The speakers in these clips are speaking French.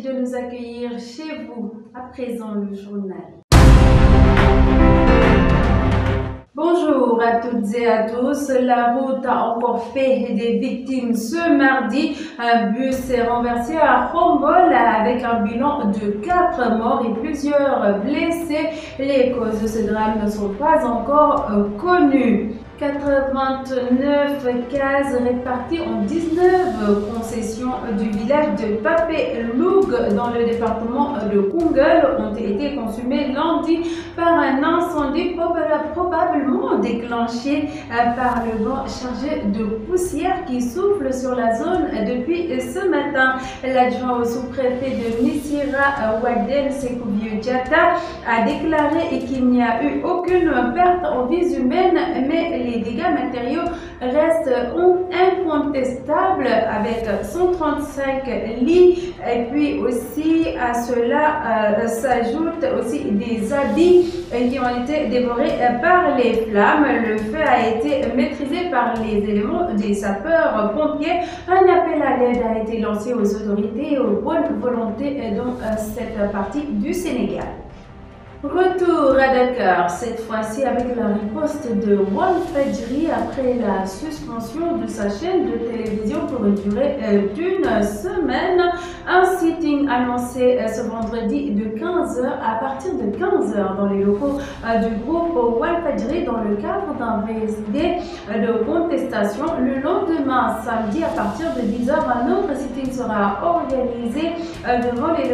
de nous accueillir chez vous. À présent, le journal. Bonjour à toutes et à tous. La route a encore fait des victimes ce mardi. Un bus est renversé à Khombole avec un bilan de 4 morts et plusieurs blessés. Les causes de ce drame ne sont pas encore connues. 89 cases réparties en 19 concessions du village de Papé-Loug dans le département de Koungheul ont été consumées lundi par un incendie probablement déclenché par le vent chargé de poussière qui souffle sur la zone depuis ce matin. L'adjoint au sous-préfet de Missira, Waden Sekoubio Diatta, a déclaré qu'il n'y a eu aucune perte en vies humaines, mais les dégâts matériaux restent incontestables avec 135 lits et puis aussi à cela s'ajoutent aussi des habits qui ont été dévorés par les flammes. Le feu a été maîtrisé par les éléments des sapeurs-pompiers. Un appel à l'aide a été lancé aux autorités et aux bonnes volontés dans cette partie du Sénégal. Retour à Dakar, cette fois-ci avec la riposte de Walfadjri après la suspension de sa chaîne de télévision pour une durée d'une semaine. Un sitting annoncé ce vendredi de 15h à partir de 15h dans les locaux du groupe Walfadjri dans le cadre d'un VSD de contestation. Le lendemain, samedi, à partir de 10h, un autre sitting sera organisé devant les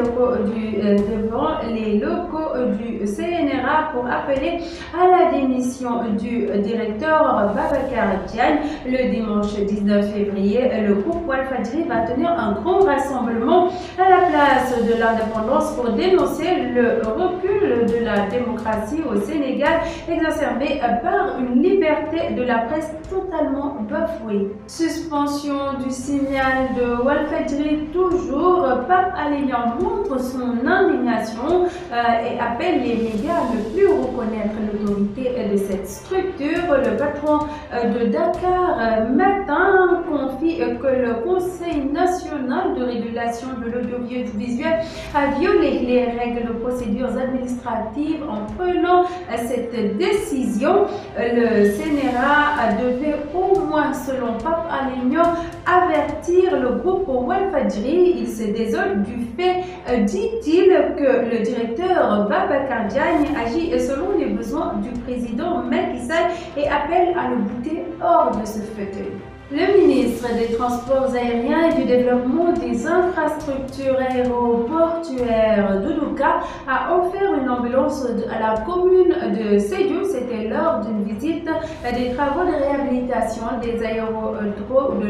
locaux du CNRA pour appeler à la démission du directeur Babacar Diagne. Le dimanche 19 février, le groupe Walfadjri va tenir un grand rassemblement à la place de l'indépendance pour dénoncer le recul de la démocratie au Sénégal exacerbé par une liberté de la presse totalement bafouée. Suspension du signal de Walfadjri toujours. Pape Alé Niang montre son indignation et appelle les médias à ne plus reconnaître l'autorité de cette structure. Le patron de Dakar Matin confie que le Conseil national de régulation de l'audiovisuel a violé les règles de procédures administratives en prenant cette décision. Le CNRA devait au moins, selon Pape Alé Niang, avertir le groupe Walfadjri. Il se désole du fait, dit-il, que le directeur Babacar Diagne agit selon les besoins du président Macky Sall et appelle à le bouter hors de ce fauteuil. Le ministre des Transports aériens et du Développement des infrastructures aéroportuaires Doudouka a offert une ambulance à la commune de Sédhiou. C'était lors d'une visite des travaux de réhabilitation de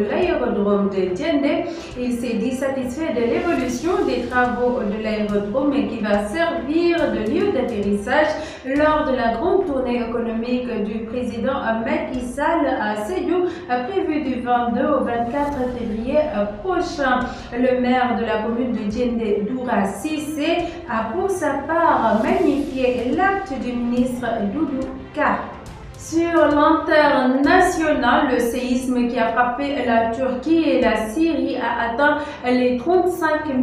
l'aérodrome de Diendé. Il s'est dit satisfait de l'évolution des travaux de l'aérodrome qui va servir de lieu d'atterrissage lors de la grande tournée économique du président Macky Sall à Sédhiou, prévue du 22 au 24 février prochain. Le maire de la commune de Diendé, Doura Cissé, a pour sa part magnifié l'acte du ministre Doudouka. Sur l'international, le séisme qui a frappé la Turquie et la Syrie a atteint les 35 000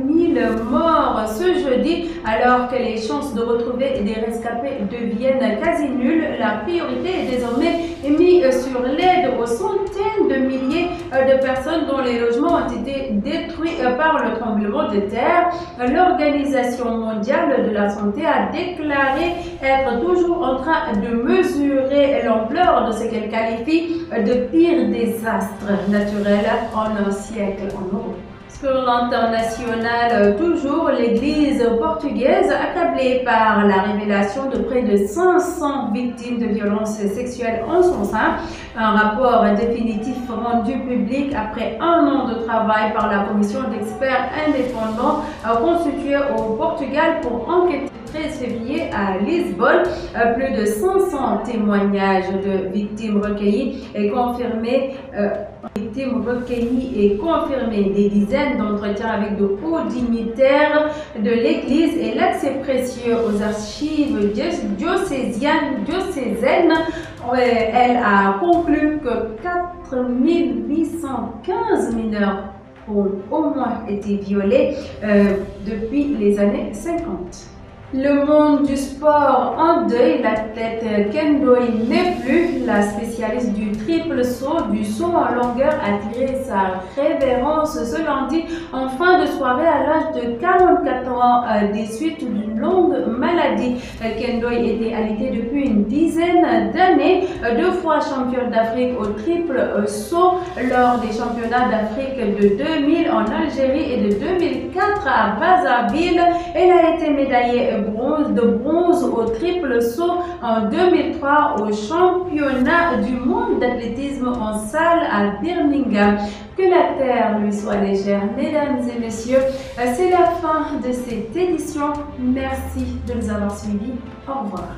morts ce jeudi. Alors que les chances de retrouver des rescapés deviennent quasi nulles, la priorité est désormais mise sur l'aide aux centaines de milliers de personnes dont les logements ont été détruits par le tremblement de terre. L'Organisation mondiale de la santé a déclaré être toujours en train de mesurer l'ampleur de ce qu'elle qualifie de pire désastre naturel en un siècle en Europe. Sur l'international, toujours, l'Église portugaise, accablée par la révélation de près de 500 victimes de violences sexuelles en son sein, un rapport définitif rendu public après 1 an de travail par la commission d'experts indépendants constituée au Portugal pour enquêter 13 février à Lisbonne. Plus de 500 témoignages de victimes recueillis et confirmés. Des dizaines d'entretiens avec de hauts dignitaires de l'Église et l'accès précieux aux archives diocésaines. Elle a conclu que 4815 mineurs ont au moins été violées depuis les années 50. Le monde du sport en deuil, l'athlète Ken Doi n'est plus. La spécialiste du triple saut, du saut en longueur, a tiré sa révérence ce lundi en fin de soirée à l'âge de 44 ans des suites d'une longue maladie. Ken Doi était alité depuis une dizaine d'années, 2 fois championne d'Afrique au triple saut lors des championnats d'Afrique de 2000 en Algérie et de 2004 à Brazzaville. Elle a été médaillée de bronze au triple saut en 2003 au championnat du monde d'athlétisme en salle à Birmingham. Que la terre lui soit légère, mesdames et messieurs. C'est la fin de cette édition. Merci de nous avoir suivis. Au revoir.